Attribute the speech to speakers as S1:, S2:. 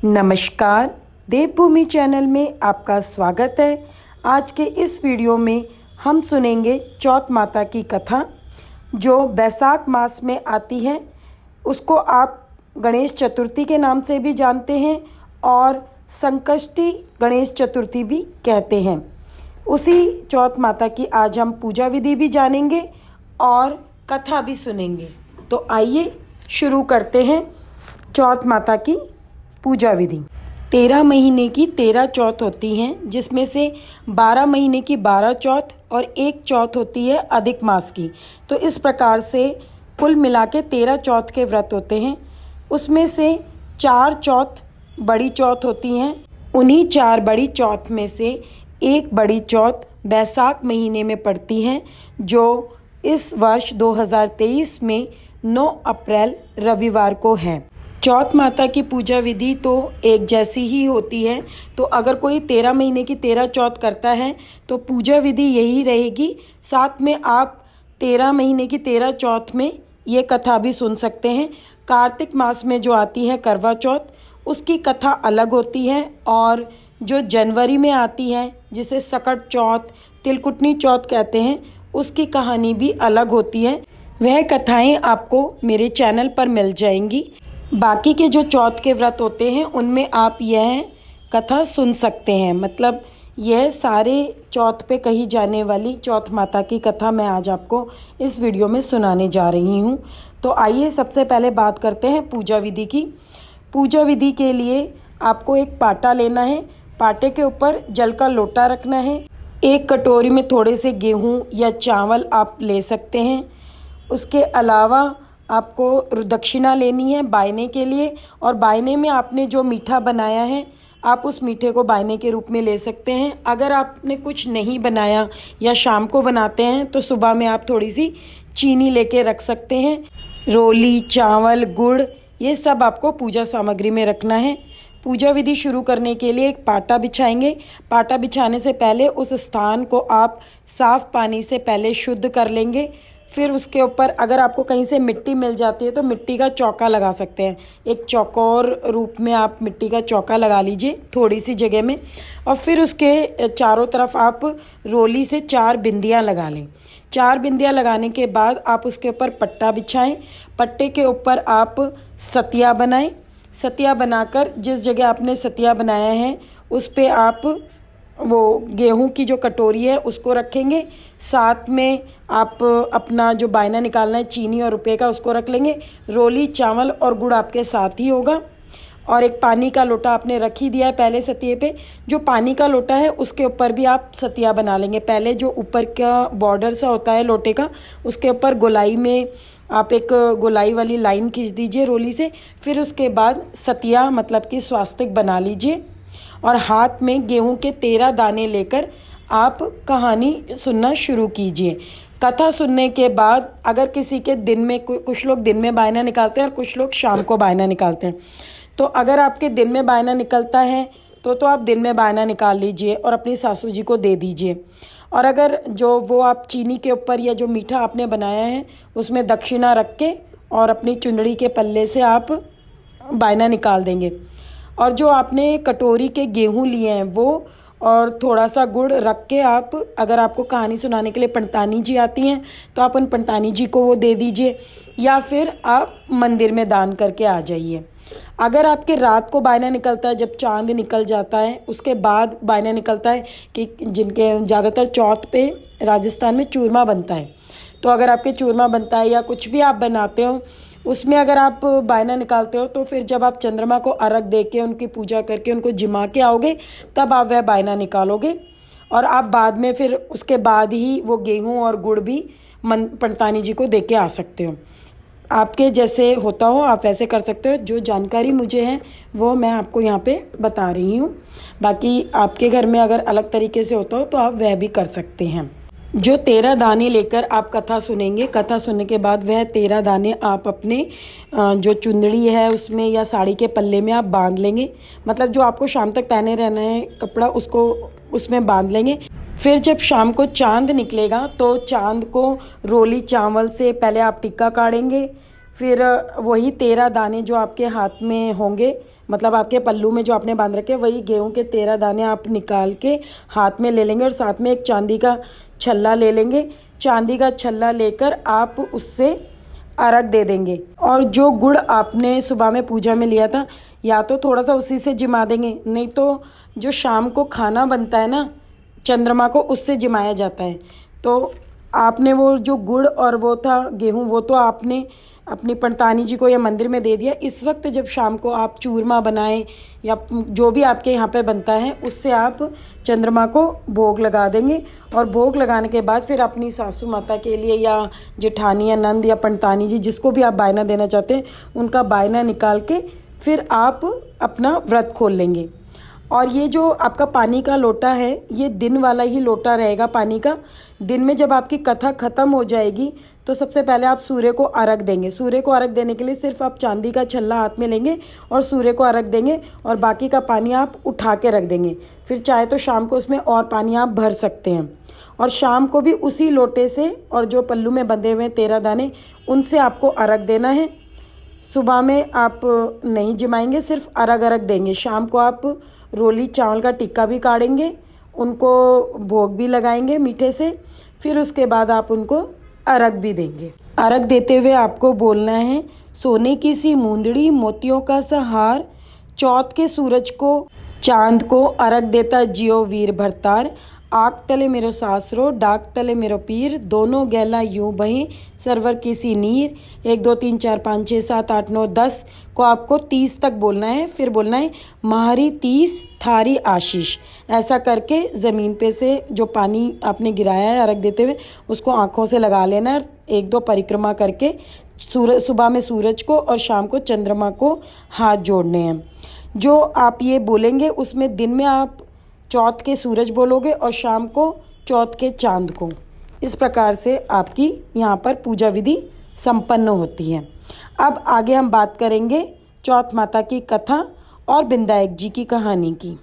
S1: नमस्कार, देवभूमि चैनल में आपका स्वागत है। आज के इस वीडियो में हम सुनेंगे चौथ माता की कथा जो बैसाख मास में आती है। उसको आप गणेश चतुर्थी के नाम से भी जानते हैं और संकष्टी गणेश चतुर्थी भी कहते हैं। उसी चौथ माता की आज हम पूजा विधि भी जानेंगे और कथा भी सुनेंगे। तो आइए शुरू करते हैं चौथ माता की पूजा विधि। 13 महीने की 13 चौथ होती हैं, जिसमें से 12 महीने की 12 चौथ और एक चौथ होती है अधिक मास की। तो इस प्रकार से कुल मिला के 13 चौथ के व्रत होते हैं। उसमें से 4 चौथ बड़ी चौथ होती हैं। उन्हीं 4 बड़ी चौथ में से एक बड़ी चौथ बैसाख महीने में पड़ती हैं, जो इस वर्ष 2023 में 9 अप्रैल रविवार को है। चौथ माता की पूजा विधि तो एक जैसी ही होती है। तो अगर कोई 13 महीने की 13 चौथ करता है तो पूजा विधि यही रहेगी। साथ में आप 13 महीने की 13 चौथ में ये कथा भी सुन सकते हैं। कार्तिक मास में जो आती है करवा चौथ, उसकी कथा अलग होती है। और जो जनवरी में आती है, जिसे सकट चौथ, तिलकुटनी चौथ कहते हैं, उसकी कहानी भी अलग होती है। वह कथाएं आपको मेरे चैनल पर मिल जाएंगी। बाकी के जो चौथ के व्रत होते हैं उनमें आप यह कथा सुन सकते हैं। मतलब यह सारे चौथ पे कही जाने वाली चौथ माता की कथा मैं आज आपको इस वीडियो में सुनाने जा रही हूँ। तो आइए सबसे पहले बात करते हैं पूजा विधि की। पूजा विधि के लिए आपको एक पाटा लेना है। पाटे के ऊपर जल का लोटा रखना है। एक कटोरी में थोड़े से गेहूँ या चावल आप ले सकते हैं। उसके अलावा आपको दक्षिणा लेनी है बायने के लिए। और बायने में आपने जो मीठा बनाया है, आप उस मीठे को बायने के रूप में ले सकते हैं। अगर आपने कुछ नहीं बनाया या शाम को बनाते हैं तो सुबह में आप थोड़ी सी चीनी लेके रख सकते हैं। रोली, चावल, गुड़, ये सब आपको पूजा सामग्री में रखना है। पूजा विधि शुरू करने के लिए एक पाटा बिछाएंगे। पाटा बिछाने से पहले उस स्थान को आप साफ पानी से पहले शुद्ध कर लेंगे। फिर उसके ऊपर अगर आपको कहीं से मिट्टी मिल जाती है तो मिट्टी का चौका लगा सकते हैं। एक चौकोर रूप में आप मिट्टी का चौका लगा लीजिए थोड़ी सी जगह में। और फिर उसके चारों तरफ आप रोली से 4 बिंदियाँ लगा लें। 4 बिंदियाँ लगाने के बाद आप उसके ऊपर पट्टा बिछाएं। पट्टे के ऊपर आप सतिया बनाएं। सतिया बनाकर जिस जगह आपने सतिया बनाया है उस पे आप वो गेहूं की जो कटोरी है उसको रखेंगे। साथ में आप अपना जो बायना निकालना है चीनी और रुपए का, उसको रख लेंगे। रोली, चावल और गुड़ आपके साथ ही होगा। और एक पानी का लोटा आपने रख ही दिया है पहले सतिये पे। जो पानी का लोटा है उसके ऊपर भी आप सतिया बना लेंगे। पहले जो ऊपर का बॉर्डर सा होता है लोटे का, उसके ऊपर गोलाई में आप एक गोलाई वाली लाइन खींच दीजिए रोली से। फिर उसके बाद सतिया मतलब कि स्वास्तिक बना लीजिए। और हाथ में गेहूं के 13 दाने लेकर आप कहानी सुनना शुरू कीजिए। कथा सुनने के बाद अगर किसी के दिन में, कुछ लोग दिन में बायना निकालते हैं और कुछ लोग शाम को बायना निकालते हैं। तो अगर आपके दिन में बायना निकलता है तो आप दिन में बायना निकाल लीजिए और अपनी सासू जी को दे दीजिए। और अगर जो वो आप चीनी के ऊपर या जो मीठा आपने बनाया है उसमें दक्षिणा रख के और अपनी चुंदड़ी के पल्ले से आप बायना निकाल देंगे। और जो आपने कटोरी के गेहूं लिए हैं वो और थोड़ा सा गुड़ रख के आप, अगर आपको कहानी सुनाने के लिए पंतानी जी आती हैं तो आप उन पंतानी जी को वो दे दीजिए, या फिर आप मंदिर में दान करके आ जाइए। अगर आपके रात को बायना निकलता है, जब चांद निकल जाता है उसके बाद बायना निकलता है, कि जिनके ज़्यादातर चौथ पे राजस्थान में चूरमा बनता है, तो अगर आपके चूरमा बनता है या कुछ भी आप बनाते हो उसमें अगर आप बायना निकालते हो तो फिर जब आप चंद्रमा को अर्घ दे के उनकी पूजा करके उनको जिमा के आओगे तब आप वह बायना निकालोगे। और आप बाद में फिर उसके बाद ही वो गेहूं और गुड़ भी पंतानी जी को दे के आ सकते हो। आपके जैसे होता हो आप वैसे कर सकते हो। जो जानकारी मुझे है वो मैं आपको यहाँ पे बता रही हूँ। बाकी आपके घर में अगर अलग तरीके से होता हो तो आप वह भी कर सकते हैं। जो 13 दाने लेकर आप कथा सुनेंगे, कथा सुनने के बाद वह 13 दाने आप अपने जो चुंदड़ी है उसमें या साड़ी के पल्ले में आप बांध लेंगे। मतलब जो आपको शाम तक पहने रहना है कपड़ा, उसको उसमें बांध लेंगे। फिर जब शाम को चांद निकलेगा तो चांद को रोली चावल से पहले आप टिक्का काढ़ेंगे। फिर वही 13 दाने जो आपके हाथ में होंगे मतलब आपके पल्लू में जो आपने बांध रखे वही गेहूं के 13 दाने आप निकाल के हाथ में ले लेंगे और साथ में एक चांदी का छल्ला ले लेंगे। चांदी का छल्ला लेकर आप उससे अर्घ दे देंगे। और जो गुड़ आपने सुबह में पूजा में लिया था, या तो थोड़ा सा उसी से जिमा देंगे, नहीं तो जो शाम को खाना बनता है ना चंद्रमा को, उससे जिमाया जाता है। तो आपने वो जो गुड़ और वो था गेहूं, वो तो आपने अपनी पंडतानी जी को या मंदिर में दे दिया। इस वक्त जब शाम को आप चूरमा बनाएं या जो भी आपके यहाँ पे बनता है उससे आप चंद्रमा को भोग लगा देंगे। और भोग लगाने के बाद फिर अपनी सासू माता के लिए या जेठानी या नंद या पंडतानी जी, जिसको भी आप बायना देना चाहते हैं, उनका बायना निकाल के फिर आप अपना व्रत खोल लेंगे। और ये जो आपका पानी का लोटा है, ये दिन वाला ही लोटा रहेगा पानी का। दिन में जब आपकी कथा ख़त्म हो जाएगी तो सबसे पहले आप सूर्य को अर्घ देंगे। सूर्य को अर्घ देने के लिए सिर्फ आप चांदी का छल्ला हाथ में लेंगे और सूर्य को अर्घ देंगे, और बाकी का पानी आप उठा के रख देंगे। फिर चाहे तो शाम को उसमें और पानी आप भर सकते हैं। और शाम को भी उसी लोटे से और जो पल्लू में बंधे हुए 13 दाने, उनसे आपको अर्घ देना है। सुबह में आप नहीं जिमाएंगे, सिर्फ अर्घ देंगे। शाम को आप रोली चावल का टिक्का भी काढ़ेंगे, उनको भोग भी लगाएंगे मीठे से। फिर उसके बाद आप उनको अर्घ भी देंगे। अर्घ देते हुए आपको बोलना है, सोने की सी मूंदड़ी मोतियों का सा हार, चौथ के सूरज को चांद को अर्घ देता जियो वीर भरतार। आग तले मेरो सासरो डाक तले मेरो पीर, दोनों गैला यूं बहें सरवर की सी नीर। 1 2 3 4 5 6 7 8 9 10 को आपको 30 तक बोलना है। फिर बोलना है महारी 30 थारी आशीष। ऐसा करके ज़मीन पे से जो पानी आपने गिराया है अर्घ देते हुए, उसको आँखों से लगा लेना है। 1 2 परिक्रमा करके सुबह में सूरज को और शाम को चंद्रमा को हाथ जोड़ने हैं। जो आप ये बोलेंगे उसमें दिन में आप चौथ के सूरज बोलोगे और शाम को चौथ के चांद को। इस प्रकार से आपकी यहाँ पर पूजा विधि संपन्न होती है। अब आगे हम बात करेंगे चौथ माता की कथा और बिंदायक जी की कहानी की।